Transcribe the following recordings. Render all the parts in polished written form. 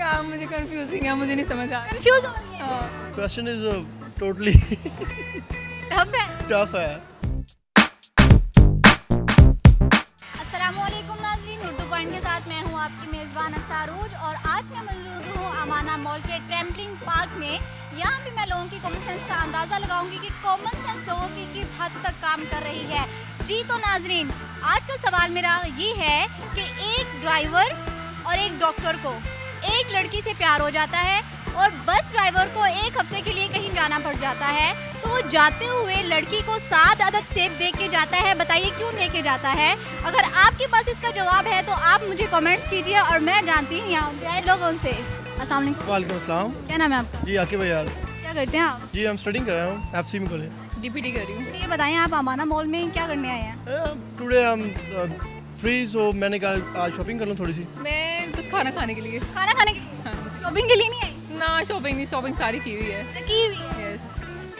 क्या मुझे कंफ्यूजिंग है, मुझे नहीं समझ आ रहा। कंफ्यूज हो रही है? क्वेश्चन इज टोटली टफ है। टफ है। अस्सलामुअलैकुम नाज़रीन, उर्दू पॉइंट के साथ मैं हूँ आपकी मेज़बान अक्सारूज और आज मैं मौजूद हूँ अमाना मॉल के ट्रैम्पलिंग पार्क में। यहाँ पे मैं लोगों की कॉमन सेंस का अंदाज़ा लगाऊंगी कि कॉमन सेंस लोगों की किस हद तक काम कर रही है। जी तो नाज़रीन, आज का सवाल मेरा ये है कि एक ड्राइवर और एक डॉक्टर को एक लड़की से प्यार हो जाता है और बस ड्राइवर को एक हफ्ते के लिए कहीं जाना पड़ जाता है, तो वो जाते हुए लड़की को 7 अदद सेब दे के जाता है। बताइए क्यों दे के जाता है? अगर आपके पास इसका जवाब है तो आप मुझे कमेंट्स कीजिए और मैं जानती हूँ यहाँ पे आए लोगों से। अस्सलाम वालेकुम। वालेकुम अस्सलाम। क्या नाम है आपका? जी आकिब भैया। क्या करते हैं आप? जी हम स्टडिंग कर रहा हूँ एफसी में कॉलेज। डीपीटी कर रही हूँ। ये बताएं आप अमाना मॉल में क्या करने आए हैं? टुडे हम फ्री, सो मैंने कहा आज शॉपिंग कर लूँ थोड़ी सी। मैं बस खाना खाने के लिए। खाना खाने के लिए? हाँ जी। शॉपिंग के लिए नहीं आई? ना शॉपिंग नहीं, शॉपिंग सारी की हुई है। की हुई है। यस।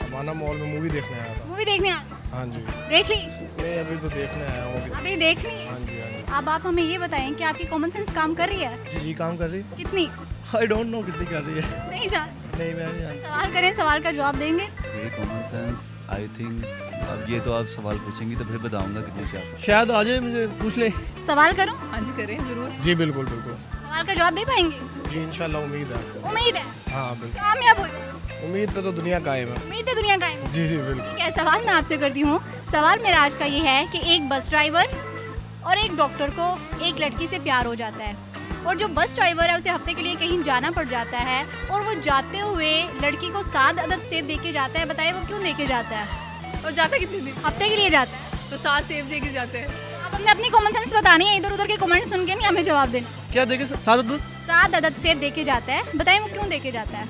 अमाना मॉल में मूवी देखने आया था। मूवी देखने आए? हाँ जी। देख ली? नहीं अभी तो देखने आया हूँ अभी। अभी देखनी है? हाँ जी हाँ जी। अब आप हमें ये बताएं कि आपकी कॉमन सेंस काम कर रही है? जी जी काम कर रही है। कितनी? आई डोंट नो कितनी कर रही है। नहीं जान। नहीं मैं नहीं जानता। सवाल करें, सवाल का जवाब देंगे? मेरी कॉमन सेंस आई थिंक, अब ये तो आप सवाल पूछेंगी तो फिर बताऊंगा कितनी चाहते। शायद आ जाए, मुझे पूछ ले। सवाल करूं? हाँ जी करें ज़रूर। जी बिल्कुल बिल्कुल। सवाल का जवाब दे पाएंगे? जी इंशाल्लाह उम्मीद है। उम्मीद है हाँ बिल्कुल। कामयाब हो जाए। उम्मीद पे तो दुनिया कायम है। उम्मीद पे दुनिया कायम है। जी जी बिल्कुल। ठीक है, सवाल मैं आपसे करती हूँ। सवाल मेरा आज का ये है कि एक बस ड्राइवर और एक डॉक्टर को एक लड़की से प्यार हो जाता है और जो बस ड्राइवर है उसे हफ्ते के लिए कहीं जाना पड़ जाता है और वो जाते हुए लड़की को 7 अदद सेब दे के जाता है। बताइए वो क्यों दे के जाता है? और जाता कितने दिन? हफ्ते के लिए जाता है। तो 7 सेब दे के जाते हैं। आप हमने अपनी कॉमन सेंस बतानी है, इधर उधर के कमेंट सुन के नहीं हमें जवाब देना। क्या देखे? 7 दूध 7 अदद सेब दे के जाता है। बताइए वो क्यों दे के जाता है?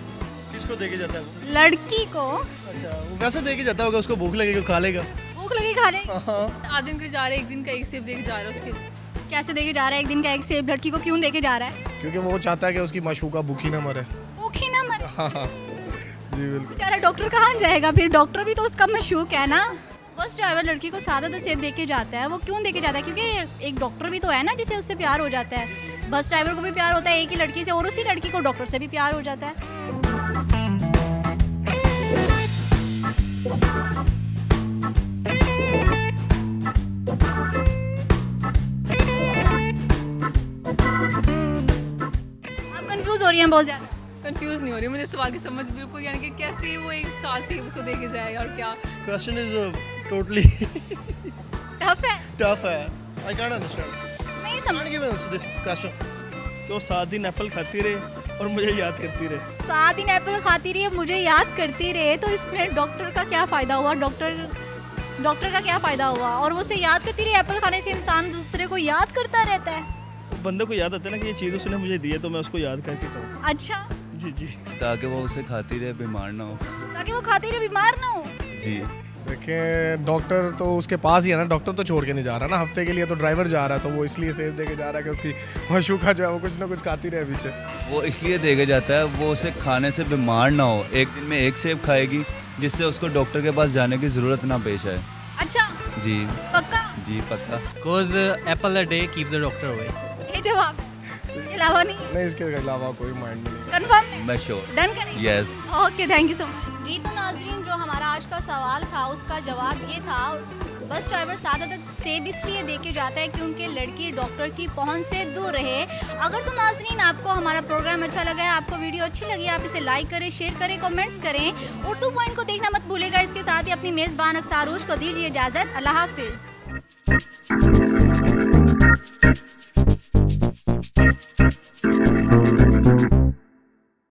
किसको दे के जाता है वो? लड़की को। अच्छा वो वैसे दे के जाता होगा, उसको भूख लगेगी खा लेगा। भूख लगी खा ले। हाँ। 7 दिन के लिए जा रहे हैं, 1 दिन का 1 सेब दे के जा रहा है उसके लिए। कैसे दे के जा रहा है? एक दिन का एक सेब लड़की को क्यों दे के जा रहा है? क्योंकि वो चाहता है कि उसकी माशूका भूखी ना मरे। भूखी ना मरे। हाँ हाँ जी बिल्कुल। बेचारा डॉक्टर कहाँ जाएगा फिर? डॉक्टर भी तो उसका मशूक है ना। बस ड्राइवर लड़की को 7 अदद सेब दे के जाता है। वो क्यों दे के जाता है? क्योंकि एक डॉक्टर भी तो है ना जिसे उससे प्यार हो जाता है। बस ड्राइवर को भी प्यार होता है एक ही लड़की से और उसी लड़की को डॉक्टर से भी प्यार हो जाता है। आप कंफ्यूज हो रही हैं बहुत ज़्यादा। कंफ्यूज नहीं हो रही, मुझे सवाल की समझ बिल्कुल, यानी कि कैसे वो एक 7 सेब उसको दे के जाएगा और क्या। क्वेश्चन इज टोटली टफ है। टफ है। I can't understand. नहीं समझ। Give this question. तो 7 दिन एप्पल खाती रहे और मुझे याद करती रहे। 7 दिन एप्पल खाती रही, मुझे याद करती रहे, तो इसमें डॉक्टर का क्या फ़ायदा हुआ? डॉक्टर का क्या फ़ायदा हुआ? और वो उसे याद करती रही। एप्पल खाने से इंसान दूसरे को याद करता रहता है। तो बंदे को याद आता है ना कि ये चीज़ उसने मुझे दी है, तो मैं उसको याद करके कहूँ। अच्छा, जी जी। ताकि वो उसे खाती रहे, बीमार ना हो। ताकि वो खाती रहे, बीमार ना हो। जी देखिए डॉक्टर तो उसके पास ही है ना, डॉक्टर तो छोड़ के नहीं जा रहा ना हफ्ते के लिए, तो ड्राइवर जा रहा है, तो वो इसलिए सेब दे के जा रहा है कि उसकी माशूका जो है वो कुछ ना कुछ खाती रहे पीछे। वो इसलिए दे के जाता है, वो उसे खाने से बीमार ना हो। एक दिन में 1 सेब खाएगी जिससे उसको डॉक्टर के पास जाने की ज़रूरत ना पेश आए। अच्छा, जी पक्का? जी पक्का। Cause apple a day keep the doctor away. ये जवाब है, इसके अलावा नहीं? नहीं इसके अलावा कोई माइंड में नहीं। कंफर्म है? मैं श्योर। डन करें? Yes. Okay, thank you so much. जी तो नाजरीन, जो हमारा आज का सवाल था उसका जवाब ये था, बस ड्राइवर 7 अदद सेब इसलिए दे के जाता है क्योंकि लड़की डॉक्टर की पहुंच से दूर रहे। अगर तो नाजरीन आपको हमारा प्रोग्राम अच्छा लगा है, आपको वीडियो अच्छी लगी, आप इसे लाइक करें, शेयर करें, कमेंट्स करें। उर्दू पॉइंट को देखना मत भूलेगा। इसके साथ ही अपनी मेज़बान अक्सारूज को दीजिए इजाज़त। अल्लाह हाफिज़।